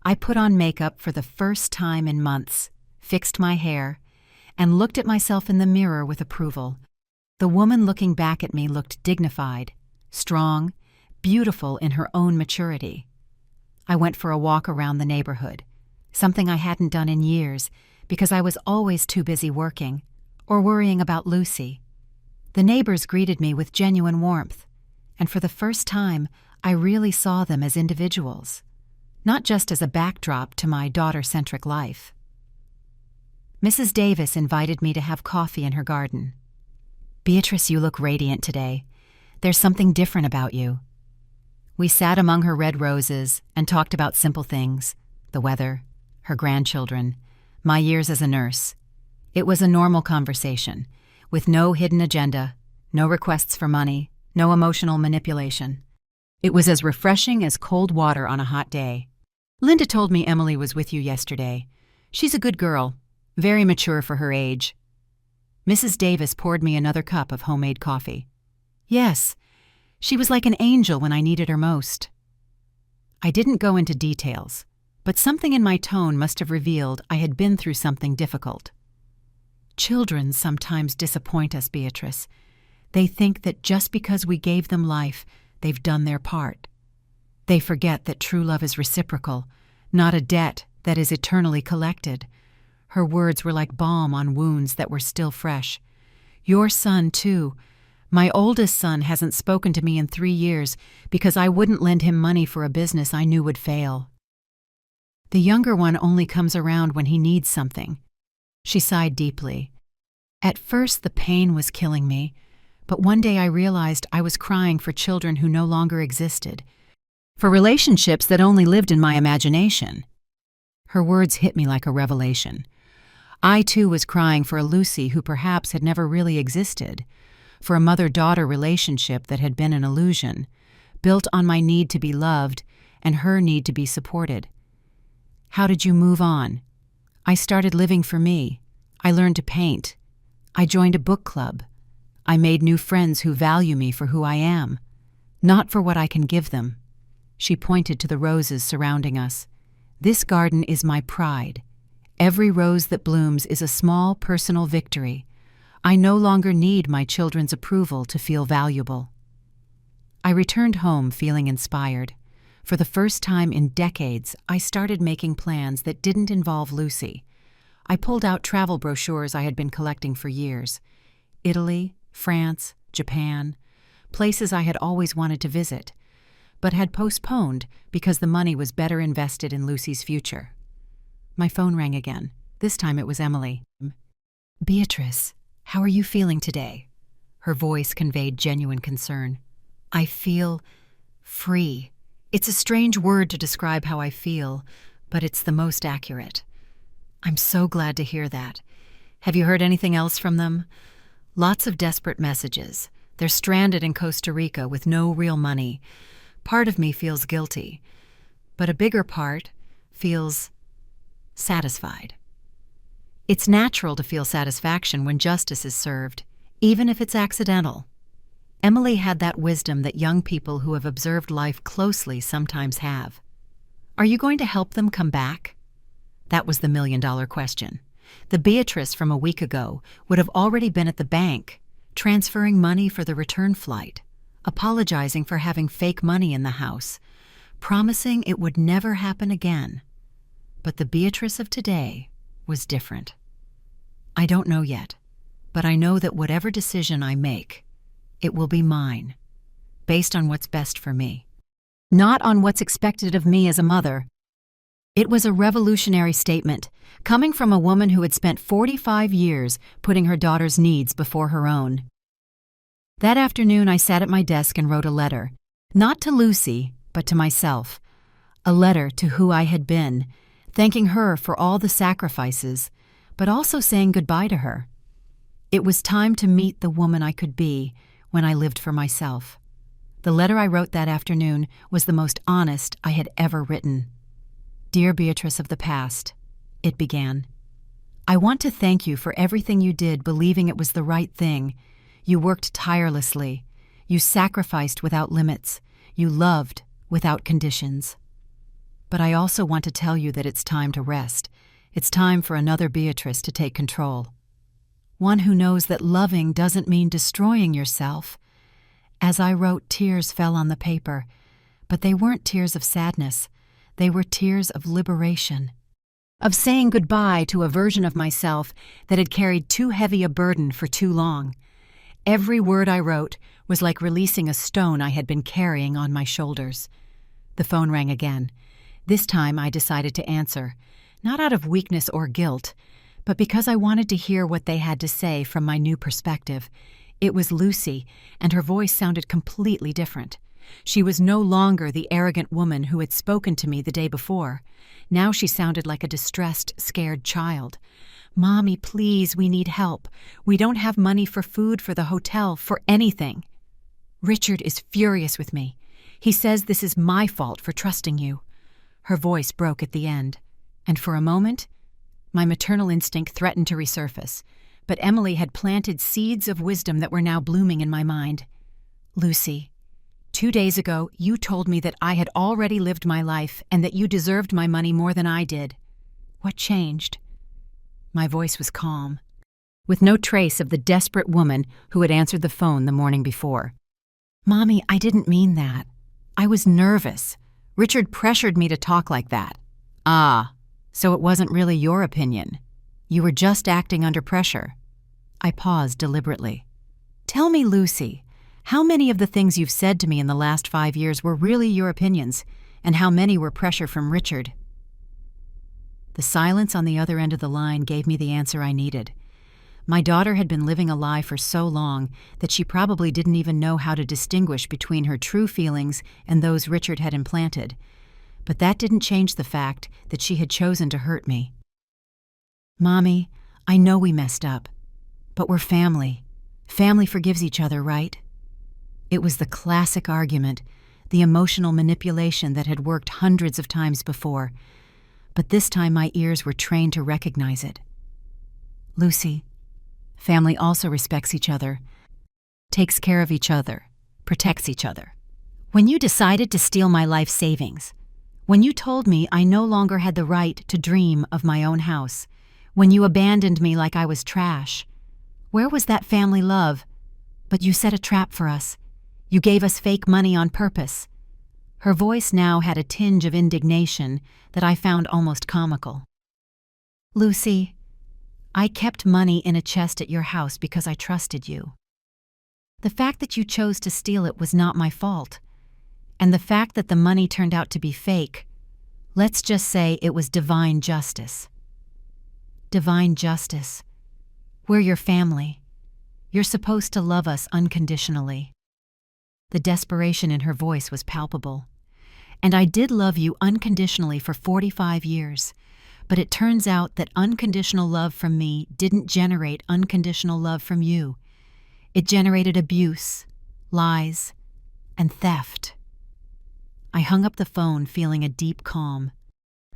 I put on makeup for the first time in months, fixed my hair, and looked at myself in the mirror with approval. The woman looking back at me looked dignified, strong, beautiful in her own maturity. I went for a walk around the neighborhood, something I hadn't done in years because I was always too busy working or worrying about Lucy. The neighbors greeted me with genuine warmth, and for the first time, I really saw them as individuals, not just as a backdrop to my daughter-centric life. Mrs. Davis invited me to have coffee in her garden. Beatrice, you look radiant today. There's something different about you. We sat among her red roses and talked about simple things, the weather, her grandchildren, my years as a nurse. It was a normal conversation, with no hidden agenda, no requests for money, no emotional manipulation. It was as refreshing as cold water on a hot day. Linda told me Emily was with you yesterday. She's a good girl, very mature for her age. Mrs. Davis poured me another cup of homemade coffee. Yes, she was like an angel when I needed her most. I didn't go into details, but something in my tone must have revealed I had been through something difficult. Children sometimes disappoint us, Beatrice. They think that just because we gave them life, they've done their part. They forget that true love is reciprocal, not a debt that is eternally collected. Her words were like balm on wounds that were still fresh. Your son, too. My oldest son hasn't spoken to me in 3 years because I wouldn't lend him money for a business I knew would fail. The younger one only comes around when he needs something. She sighed deeply. At first, the pain was killing me, but one day I realized I was crying for children who no longer existed, for relationships that only lived in my imagination. Her words hit me like a revelation. I, too, was crying for a Lucy who perhaps had never really existed, for a mother-daughter relationship that had been an illusion, built on my need to be loved and her need to be supported. How did you move on? I started living for me. I learned to paint. I joined a book club. I made new friends who value me for who I am, not for what I can give them. She pointed to the roses surrounding us. This garden is my pride. Every rose that blooms is a small personal victory. I no longer need my children's approval to feel valuable. I returned home feeling inspired. For the first time in decades, I started making plans that didn't involve Lucy. I pulled out travel brochures I had been collecting for years. Italy, France, Japan, places I had always wanted to visit, but had postponed because the money was better invested in Lucy's future. My phone rang again. This time it was Emily. Beatrice, how are you feeling today? Her voice conveyed genuine concern. I feel free. It's a strange word to describe how I feel, but it's the most accurate. I'm so glad to hear that. Have you heard anything else from them? Lots of desperate messages. They're stranded in Costa Rica with no real money. Part of me feels guilty, but a bigger part feels satisfied. It's natural to feel satisfaction when justice is served, even if it's accidental. Emily had that wisdom that young people who have observed life closely sometimes have. Are you going to help them come back? That was the million-dollar question. The Beatrice from a week ago would have already been at the bank, transferring money for the return flight, apologizing for having fake money in the house, promising it would never happen again. But the Beatrice of today was different. I don't know yet, but I know that whatever decision I make, it will be mine, based on what's best for me, not on what's expected of me as a mother. It was a revolutionary statement, coming from a woman who had spent 45 years putting her daughter's needs before her own. That afternoon, I sat at my desk and wrote a letter, not to Lucy, but to myself. A letter to who I had been, thanking her for all the sacrifices, but also saying goodbye to her. It was time to meet the woman I could be when I lived for myself. The letter I wrote that afternoon was the most honest I had ever written. Dear Beatrice of the past, it began. I want to thank you for everything you did, believing it was the right thing. You worked tirelessly. You sacrificed without limits. You loved without conditions. But I also want to tell you that it's time to rest. It's time for another Beatrice to take control. One who knows that loving doesn't mean destroying yourself. As I wrote, tears fell on the paper, but they weren't tears of sadness. They were tears of liberation, of saying goodbye to a version of myself that had carried too heavy a burden for too long. Every word I wrote was like releasing a stone I had been carrying on my shoulders. The phone rang again. This time I decided to answer, not out of weakness or guilt, but because I wanted to hear what they had to say from my new perspective. It was Lucy, and her voice sounded completely different. She was no longer the arrogant woman who had spoken to me the day before. Now she sounded like a distressed, scared child. Mommy, please, we need help. We don't have money for food, for the hotel, for anything. Richard is furious with me. He says this is my fault for trusting you. Her voice broke at the end, and for a moment, my maternal instinct threatened to resurface, but Emily had planted seeds of wisdom that were now blooming in my mind. Lucy, 2 days ago, you told me that I had already lived my life and that you deserved my money more than I did. What changed? My voice was calm, with no trace of the desperate woman who had answered the phone the morning before. Mommy, I didn't mean that. I was nervous. Richard pressured me to talk like that. Ah, so it wasn't really your opinion. You were just acting under pressure. I paused deliberately. Tell me, Lucy, how many of the things you've said to me in the last 5 years were really your opinions, and how many were pressure from Richard? The silence on the other end of the line gave me the answer I needed. My daughter had been living a lie for so long that she probably didn't even know how to distinguish between her true feelings and those Richard had implanted. But that didn't change the fact that she had chosen to hurt me. Mommy, I know we messed up, but we're family. Family forgives each other, right? It was the classic argument, the emotional manipulation that had worked hundreds of times before, but this time my ears were trained to recognize it. Lucy, family also respects each other, takes care of each other, protects each other. When you decided to steal my life savings, when you told me I no longer had the right to dream of my own house, when you abandoned me like I was trash, where was that family love? But you set a trap for us. You gave us fake money on purpose. Her voice now had a tinge of indignation that I found almost comical. Lucy, I kept money in a chest at your house because I trusted you. The fact that you chose to steal it was not my fault. And the fact that the money turned out to be fake, let's just say it was divine justice. Divine justice. We're your family. You're supposed to love us unconditionally. The desperation in her voice was palpable. And I did love you unconditionally for 45 years. But it turns out that unconditional love from me didn't generate unconditional love from you. It generated abuse, lies, and theft. I hung up the phone feeling a deep calm.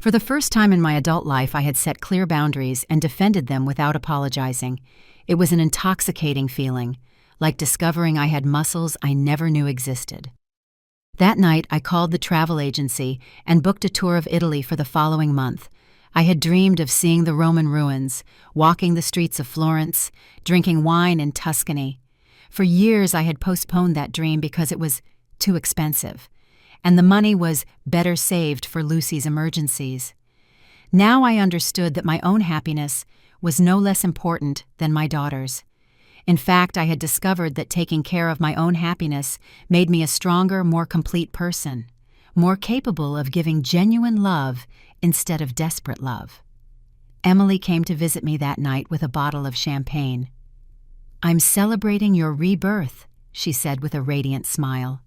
For the first time in my adult life, I had set clear boundaries and defended them without apologizing. It was an intoxicating feeling, like discovering I had muscles I never knew existed. That night, I called the travel agency and booked a tour of Italy for the following month. I had dreamed of seeing the Roman ruins, walking the streets of Florence, drinking wine in Tuscany. For years, I had postponed that dream because it was too expensive, and the money was better saved for Lucy's emergencies. Now I understood that my own happiness was no less important than my daughter's. In fact, I had discovered that taking care of my own happiness made me a stronger, more complete person, more capable of giving genuine love instead of desperate love. Emily came to visit me that night with a bottle of champagne. "I'm celebrating your rebirth," she said with a radiant smile.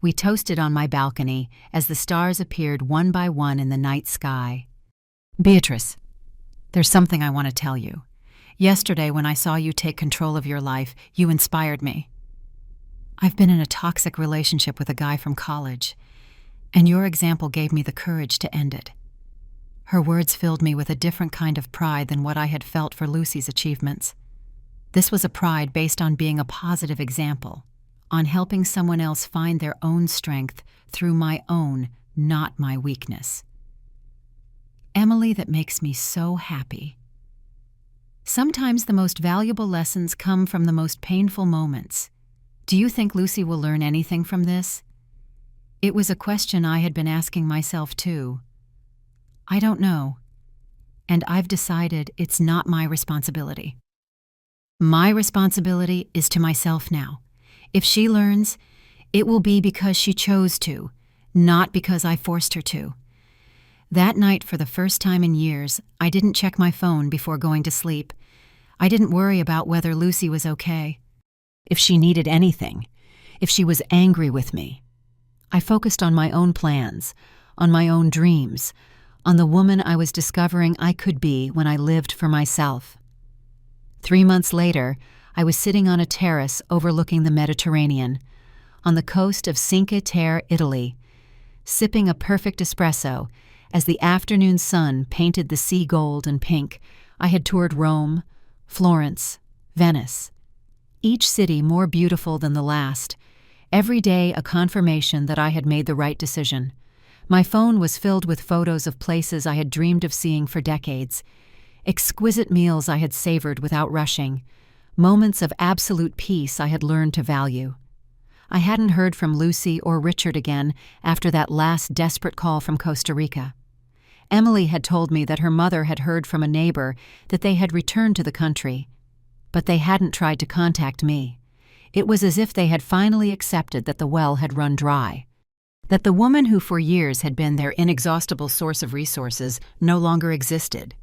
We toasted on my balcony as the stars appeared one by one in the night sky. "Beatrice, there's something I want to tell you. Yesterday, when I saw you take control of your life, you inspired me. I've been in a toxic relationship with a guy from college, and your example gave me the courage to end it." Her words filled me with a different kind of pride than what I had felt for Lucy's achievements. This was a pride based on being a positive example, on helping someone else find their own strength through my own, not my weakness. Emily, that makes me so happy. Sometimes the most valuable lessons come from the most painful moments. Do you think Lucy will learn anything from this? It was a question I had been asking myself too. I don't know, and I've decided it's not my responsibility. My responsibility is to myself now. If she learns, it will be because she chose to, not because I forced her to. That night, for the first time in years, I didn't check my phone before going to sleep. I didn't worry about whether Lucy was okay, if she needed anything, if she was angry with me. I focused on my own plans, on my own dreams, on the woman I was discovering I could be when I lived for myself. 3 months later, I was sitting on a terrace overlooking the Mediterranean, on the coast of Cinque Terre, Italy, sipping a perfect espresso as the afternoon sun painted the sea gold and pink. I had toured Rome, Florence, Venice. Each city more beautiful than the last, every day a confirmation that I had made the right decision. My phone was filled with photos of places I had dreamed of seeing for decades, exquisite meals I had savored without rushing, moments of absolute peace I had learned to value. I hadn't heard from Lucy or Richard again after that last desperate call from Costa Rica. Emily had told me that her mother had heard from a neighbor that they had returned to the country, but they hadn't tried to contact me. It was as if they had finally accepted that the well had run dry, that the woman who for years had been their inexhaustible source of resources no longer existed.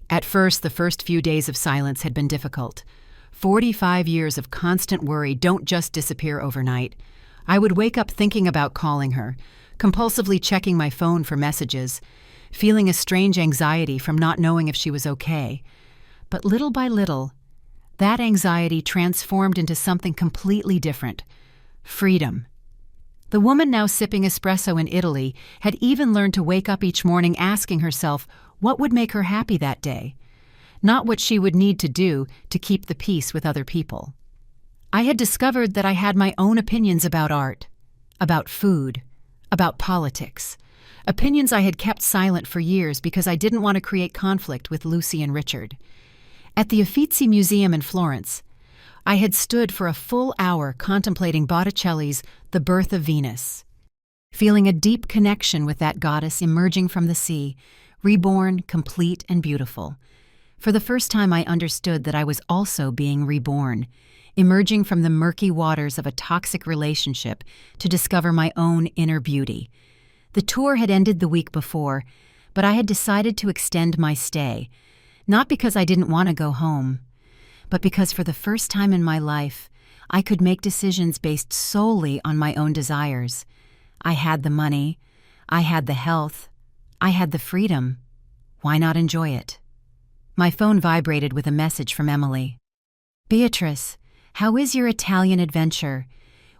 At first, the first few days of silence had been difficult. 45 years of constant worry don't just disappear overnight. I would wake up thinking about calling her, compulsively checking my phone for messages, feeling a strange anxiety from not knowing if she was okay. But little by little, that anxiety transformed into something completely different: freedom. The woman now sipping espresso in Italy had even learned to wake up each morning asking herself what would make her happy that day, not what she would need to do to keep the peace with other people. I had discovered that I had my own opinions about art, about food, about politics, opinions I had kept silent for years because I didn't want to create conflict with Lucy and Richard. At the Uffizi Museum in Florence, I had stood for a full hour contemplating Botticelli's The Birth of Venus, feeling a deep connection with that goddess emerging from the sea, reborn, complete, and beautiful. For the first time, I understood that I was also being reborn, emerging from the murky waters of a toxic relationship to discover my own inner beauty. The tour had ended the week before, but I had decided to extend my stay, not because I didn't want to go home, but because for the first time in my life, I could make decisions based solely on my own desires. I had the money, I had the health, I had the freedom. Why not enjoy it? My phone vibrated with a message from Emily. "Beatrice, how is your Italian adventure?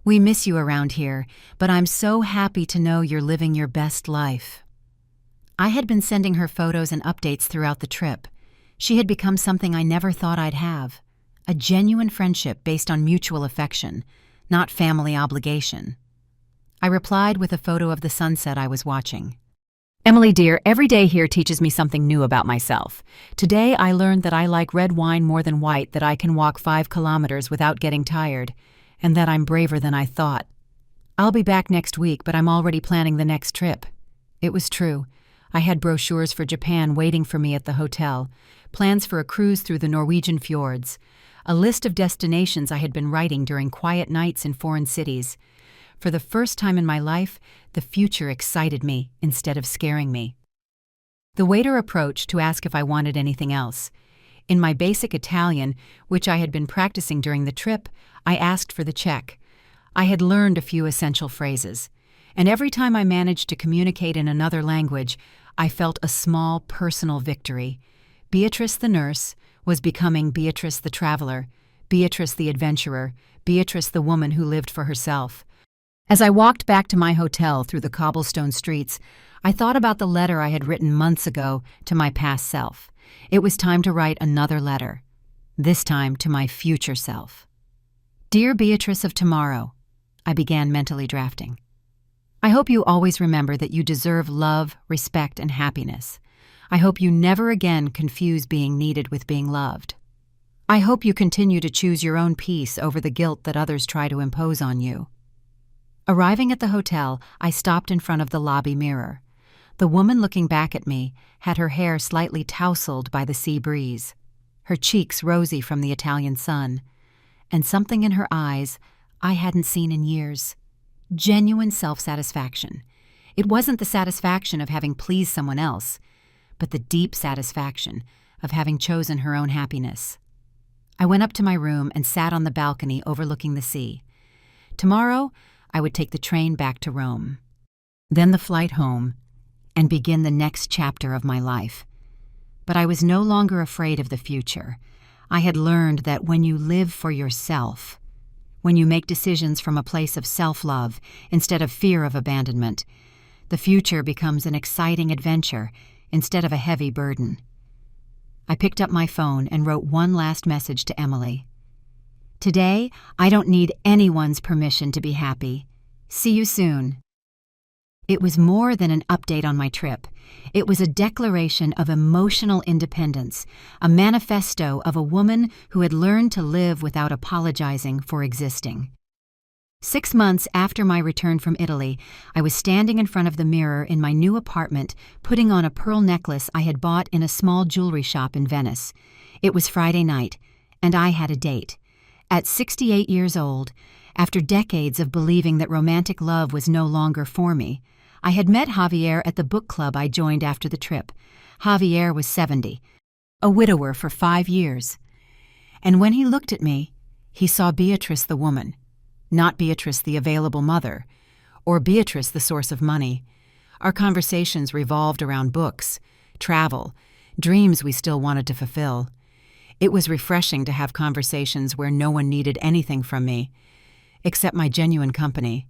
We miss you around here, but I'm so happy to know you're living your best life." I had been sending her photos and updates throughout the trip. She had become something I never thought I'd have, a genuine friendship based on mutual affection, not family obligation. I replied with a photo of the sunset I was watching. "Emily dear, every day here teaches me something new about myself. Today I learned that I like red wine more than white, that I can walk 5 kilometers without getting tired, and that I'm braver than I thought. I'll be back next week, but I'm already planning the next trip." It was true. I had brochures for Japan waiting for me at the hotel, plans for a cruise through the Norwegian fjords, a list of destinations I had been writing during quiet nights in foreign cities. For the first time in my life, the future excited me instead of scaring me. The waiter approached to ask if I wanted anything else. In my basic Italian, which I had been practicing during the trip, I asked for the check. I had learned a few essential phrases, and every time I managed to communicate in another language, I felt a small personal victory. Beatrice the nurse was becoming Beatrice the traveler, Beatrice the adventurer, Beatrice the woman who lived for herself. As I walked back to my hotel through the cobblestone streets, I thought about the letter I had written months ago to my past self. It was time to write another letter, this time to my future self. Dear Beatrice of tomorrow, I began mentally drafting. I hope you always remember that you deserve love, respect, and happiness. I hope you never again confuse being needed with being loved. I hope you continue to choose your own peace over the guilt that others try to impose on you. Arriving at the hotel, I stopped in front of the lobby mirror. The woman looking back at me had her hair slightly tousled by the sea breeze, her cheeks rosy from the Italian sun, and something in her eyes I hadn't seen in years. Genuine self-satisfaction. It wasn't the satisfaction of having pleased someone else, but the deep satisfaction of having chosen her own happiness. I went up to my room and sat on the balcony overlooking the sea. Tomorrow, I would take the train back to Rome, then the flight home, and begin the next chapter of my life. But I was no longer afraid of the future. I had learned that when you live for yourself, when you make decisions from a place of self-love instead of fear of abandonment, the future becomes an exciting adventure instead of a heavy burden. I picked up my phone and wrote one last message to Emily. Today, I don't need anyone's permission to be happy. See you soon. It was more than an update on my trip. It was a declaration of emotional independence, a manifesto of a woman who had learned to live without apologizing for existing. 6 months after my return from Italy, I was standing in front of the mirror in my new apartment, putting on a pearl necklace I had bought in a small jewelry shop in Venice. It was Friday night, and I had a date. At 68 years old, after decades of believing that romantic love was no longer for me, I had met Javier at the book club I joined after the trip. Javier was 70, a widower for 5 years. And when he looked at me, he saw Beatrice the woman, not Beatrice the available mother, or Beatrice the source of money. Our conversations revolved around books, travel, dreams we still wanted to fulfill. It was refreshing to have conversations where no one needed anything from me, except my genuine company.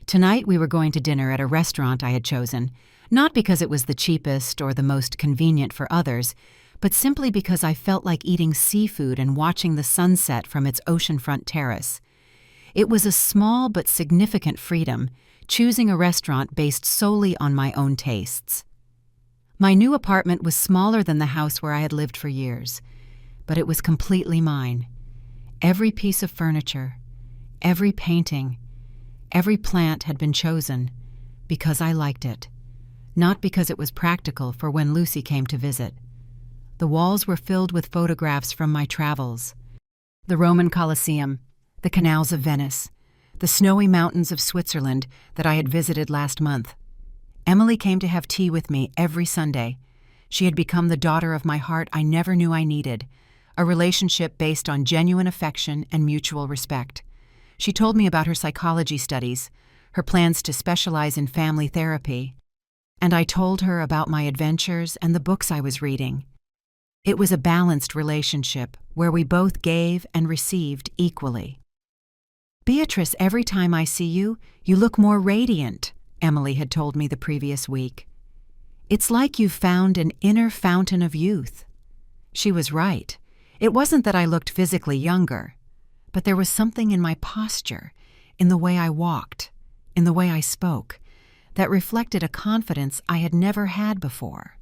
Tonight we were going to dinner at a restaurant I had chosen, not because it was the cheapest or the most convenient for others, but simply because I felt like eating seafood and watching the sunset from its oceanfront terrace. It was a small but significant freedom, choosing a restaurant based solely on my own tastes. My new apartment was smaller than the house where I had lived for years, but it was completely mine. Every piece of furniture, every painting, every plant had been chosen because I liked it, not because it was practical for when Lucy came to visit. The walls were filled with photographs from my travels. The Roman Colosseum, the canals of Venice, the snowy mountains of Switzerland that I had visited last month. Emily came to have tea with me every Sunday. She had become the daughter of my heart I never knew I needed, a relationship based on genuine affection and mutual respect. She told me about her psychology studies, her plans to specialize in family therapy, and I told her about my adventures and the books I was reading. It was a balanced relationship where we both gave and received equally. Beatrice, every time I see you, you look more radiant, Emily had told me the previous week. It's like you've found an inner fountain of youth. She was right. It wasn't that I looked physically younger, but there was something in my posture, in the way I walked, in the way I spoke, that reflected a confidence I had never had before.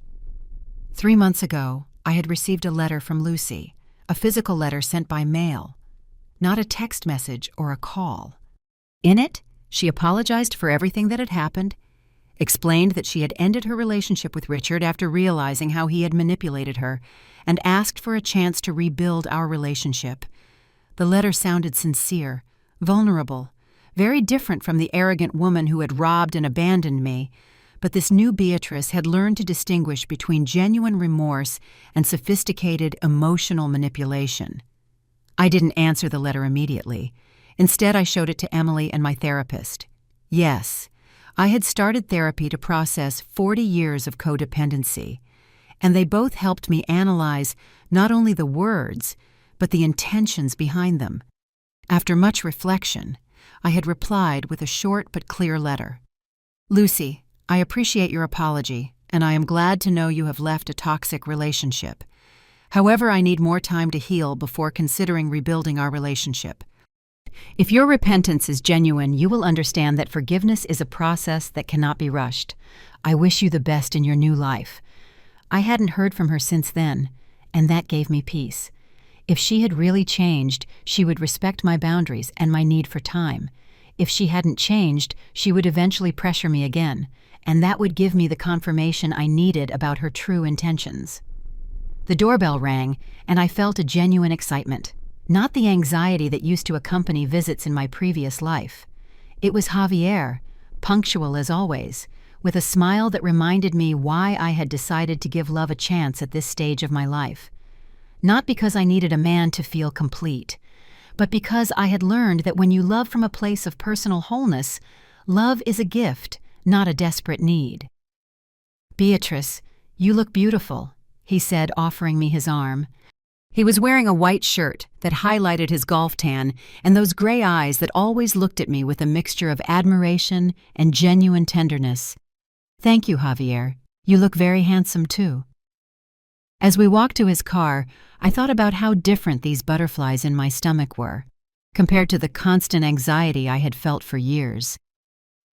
3 months ago, I had received a letter from Lucy, a physical letter sent by mail, not a text message or a call. In it, she apologized for everything that had happened, explained that she had ended her relationship with Richard after realizing how he had manipulated her, and asked for a chance to rebuild our relationship. The letter sounded sincere, vulnerable, very different from the arrogant woman who had robbed and abandoned me, but this new Beatrice had learned to distinguish between genuine remorse and sophisticated emotional manipulation. I didn't answer the letter immediately. Instead, I showed it to Emily and my therapist. Yes, I had started therapy to process 40 years of codependency, and they both helped me analyze not only the words, but the intentions behind them. After much reflection, I had replied with a short but clear letter. Lucy, I appreciate your apology, and I am glad to know you have left a toxic relationship. However, I need more time to heal before considering rebuilding our relationship. If your repentance is genuine, you will understand that forgiveness is a process that cannot be rushed. I wish you the best in your new life. I hadn't heard from her since then, and that gave me peace. If she had really changed, she would respect my boundaries and my need for time. If she hadn't changed, she would eventually pressure me again, and that would give me the confirmation I needed about her true intentions. The doorbell rang, and I felt a genuine excitement, not the anxiety that used to accompany visits in my previous life. It was Javier, punctual as always, with a smile that reminded me why I had decided to give love a chance at this stage of my life. Not because I needed a man to feel complete, but because I had learned that when you love from a place of personal wholeness, love is a gift, not a desperate need. Beatrice, you look beautiful, he said, offering me his arm. He was wearing a white shirt that highlighted his golf tan and those gray eyes that always looked at me with a mixture of admiration and genuine tenderness. Thank you, Javier. You look very handsome, too. As we walked to his car, I thought about how different these butterflies in my stomach were, compared to the constant anxiety I had felt for years.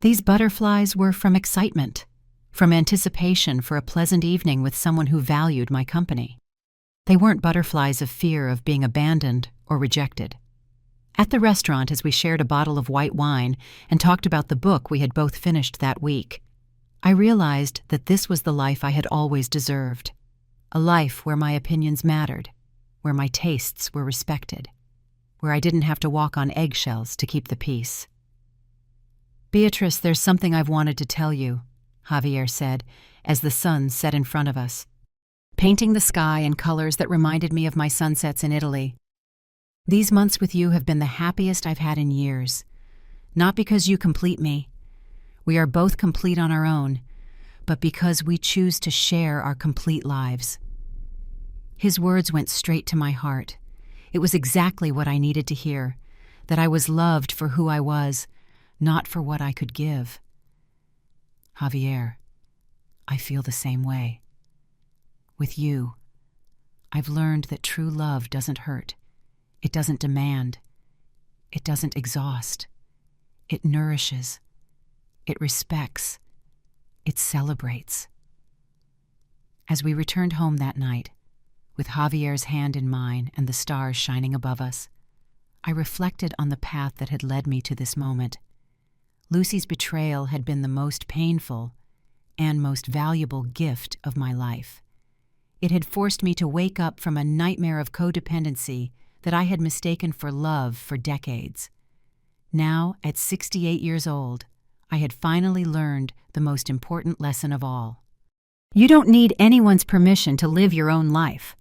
These butterflies were from excitement, from anticipation for a pleasant evening with someone who valued my company. They weren't butterflies of fear of being abandoned or rejected. At the restaurant, as we shared a bottle of white wine and talked about the book we had both finished that week, I realized that this was the life I had always deserved. A life where my opinions mattered, where my tastes were respected, where I didn't have to walk on eggshells to keep the peace. Beatrice, there's something I've wanted to tell you, Javier said, as the sun set in front of us, painting the sky in colors that reminded me of my sunsets in Italy. These months with you have been the happiest I've had in years. Not because you complete me. We are both complete on our own, but because we choose to share our complete lives. His words went straight to my heart. It was exactly what I needed to hear, that I was loved for who I was, not for what I could give. Javier, I feel the same way. With you, I've learned that true love doesn't hurt. It doesn't demand. It doesn't exhaust. It nourishes. It respects. It celebrates. As we returned home that night, with Javier's hand in mine and the stars shining above us, I reflected on the path that had led me to this moment. Lucy's betrayal had been the most painful and most valuable gift of my life. It had forced me to wake up from a nightmare of codependency that I had mistaken for love for decades. Now, at 68 years old, I had finally learned the most important lesson of all. You don't need anyone's permission to live your own life.